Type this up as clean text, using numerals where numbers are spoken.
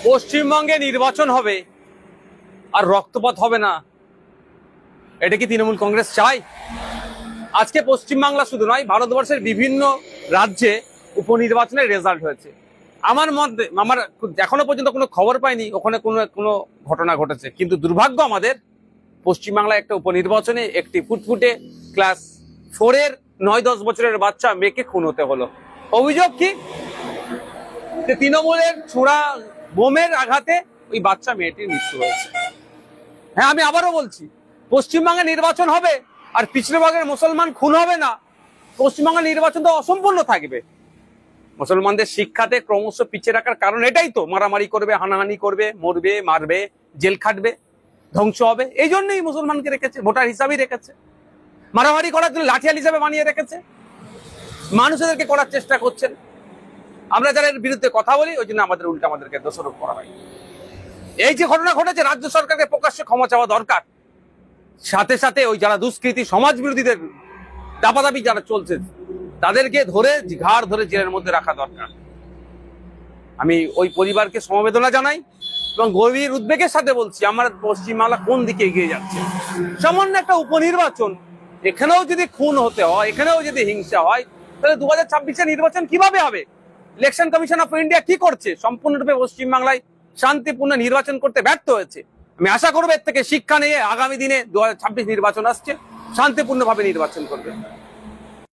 পশ্চিমবঙ্গে নির্বাচন হবে আর রক্তপাত হবে না, এটা কি তৃণমূল কংগ্রেস চায়? আজকে পশ্চিমবাংলা শুধু নয়, ভারতবর্ষের বিভিন্ন রাজ্যে উপনির্বাচনের রেজাল্ট হয়েছে। আমার এখনো পর্যন্ত কোনো খবর পাইনি ওখানে কোনো ঘটনা ঘটেছে, কিন্তু দুর্ভাগ্য আমাদের পশ্চিমবাংলায় একটা উপনির্বাচনে একটি ফুটফুটে ক্লাস 4-এর 9-10 বছরের বাচ্চা মেয়েকে খুন হতে হলো। অভিযোগ কি? যে তৃণমূলের ছোড়া বোমের আঘাতে ওই বাচ্চা মেয়েটির মৃত্যু হয়েছে। হ্যাঁ, আমি আবারও বলছি, পশ্চিমবঙ্গে নির্বাচন হবে আর পিছড়েভাগের মুসলমান খুন হবে না, পশ্চিমবঙ্গের নির্বাচন তো অসম্পূর্ণ থাকবে। মুসলমানদের শিক্ষাতে ক্রমশ পিছিয়ে রাখার কারণ এটাই তো, মারামারি করবে, হানাহানি করবে, মরবে, মারবে, জেল খাটবে, ধ্বংস হবে। এই জন্যই মুসলমানকে রেখেছে, ভোটার হিসাবেই রেখেছে, মারামারি করার জন্য লাঠিয়াল হিসাবে বানিয়ে রেখেছে, মানুষদেরকে করার চেষ্টা করছেন। আমরা যারা এর বিরুদ্ধে কথা বলি ওই জন্য আমাদেরকে দোষারোপ করা হয়। এই যে ঘটনা ঘটেছে, রাজ্য সরকারকে প্রকাশ্যে ক্ষমা চাওয়া দরকার। সাথে সাথে ওই যারা দুষ্কৃতী সমাজ বিরোধীদের দাপাদাপি যারা চলছে তাদেরকে ঘাড় ধরে জেলের মধ্যে রাখা দরকার। আমি ওই পরিবারকে সমবেদনা জানাই এবং গভীর উদ্বেগের সাথে বলছি, আমার পশ্চিমবাংলা কোন দিকে এগিয়ে যাচ্ছে। সামান্য একটা উপনির্বাচন, এখানেও যদি খুন হতে হয়, এখানেও যদি হিংসা হয়, তাহলে 2026-এর নির্বাচন কিভাবে হবে? ইলেকশন কমিশন অফ ইন্ডিয়া কি করছে? সম্পূর্ণরূপে পশ্চিমবাংলায় শান্তিপূর্ণ নির্বাচন করতে ব্যর্থ হয়েছে। আমি আশা করবো এর থেকে শিক্ষা নিয়ে আগামী দিনে 2026 নির্বাচন আসছে, শান্তিপূর্ণভাবে নির্বাচন করবে।